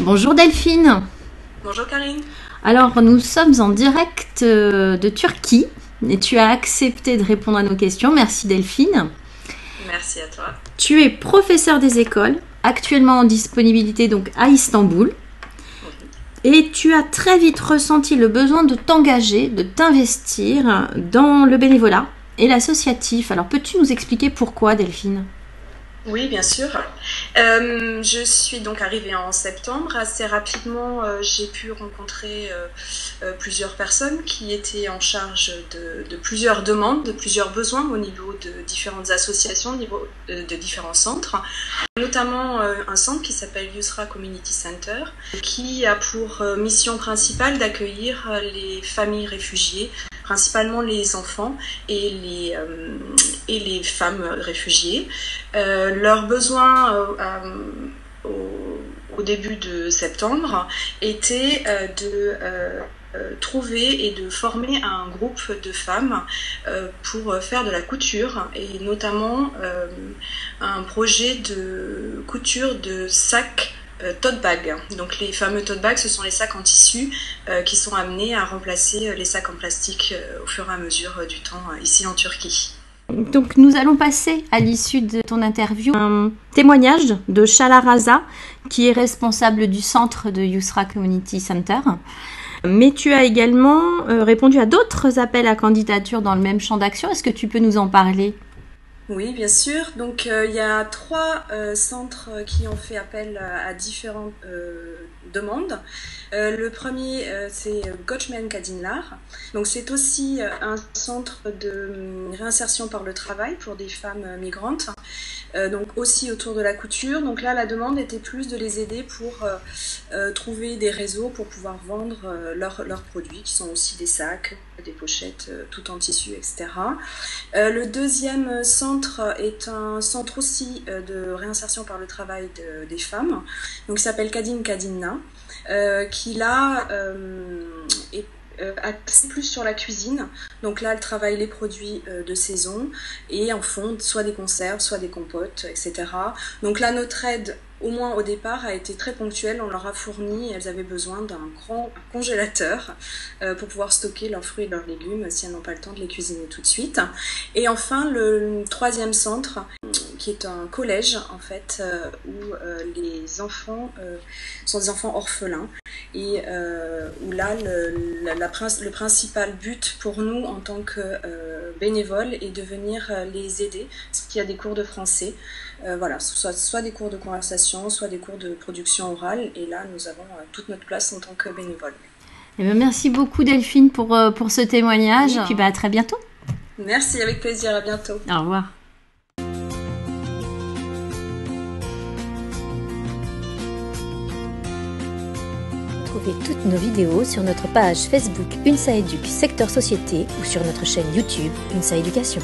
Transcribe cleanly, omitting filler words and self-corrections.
Bonjour Delphine. Bonjour Karine. Alors nous sommes en direct de Turquie et tu as accepté de répondre à nos questions. Merci Delphine. Merci à toi. Tu es professeur des écoles, actuellement en disponibilité donc à Istanbul. Et tu as très vite ressenti le besoin de t'engager, de t'investir dans le bénévolat et l'associatif. Alors peux-tu nous expliquer pourquoi Delphine ? Oui, bien sûr. Je suis donc arrivée en septembre. Assez rapidement, j'ai pu rencontrer plusieurs personnes qui étaient en charge de plusieurs demandes, de plusieurs besoins au niveau de différentes associations, au niveau de différents centres. Notamment un centre qui s'appelle Yusra Community Center, qui a pour mission principale d'accueillir les familles réfugiées, principalement les enfants et les femmes réfugiées. Leurs besoins au début de septembre étaient de trouver et de former un groupe de femmes pour faire de la couture et notamment un projet de couture de sacs tote bag. Donc les fameux tote bags, ce sont les sacs en tissu qui sont amenés à remplacer les sacs en plastique au fur et à mesure du temps ici en Turquie. Donc nous allons passer à l'issue de ton interview un témoignage de Shalaraza qui est responsable du centre de Yusra Community Center. Mais tu as également répondu à d'autres appels à candidature dans le même champ d'action. Est-ce que tu peux nous en parler ? Oui, bien sûr. Donc, il y a 3 centres qui ont fait appel à différentes demandes. Le premier, c'est Göçmen Kadınlar. Donc, c'est aussi un centre de réinsertion par le travail pour des femmes migrantes. Donc, aussi autour de la couture. Donc là, la demande était plus de les aider pour trouver des réseaux pour pouvoir vendre leurs produits, qui sont aussi des sacs, des pochettes, tout en tissu, etc. Le deuxième centre est un centre aussi de réinsertion par le travail des femmes, donc il s'appelle Kadın Kadınna, qui là est axé plus sur la cuisine. Donc là, elle travaille les produits de saison et en font soit des conserves, soit des compotes, etc. Donc là, notre aide, au moins au départ, a été très ponctuelle. On leur a fourni, elles avaient besoin d'un grand congélateur pour pouvoir stocker leurs fruits et leurs légumes si elles n'ont pas le temps de les cuisiner tout de suite. Et enfin, le troisième centre, qui est un collège en fait, où les enfants sont des enfants orphelins et où là le principal but pour nous en tant que bénévoles est de venir les aider, parce qu'il y a des cours de français, voilà, soit des cours de conversation, soit des cours de production orale, et là nous avons toute notre place en tant que bénévoles. Eh bien, merci beaucoup Delphine pour ce témoignage, et puis à très bientôt. Merci, avec plaisir, à bientôt. Au revoir. Retrouvez toutes nos vidéos sur notre page Facebook UNSA Éduc Secteur Société ou sur notre chaîne YouTube UNSA Éducation.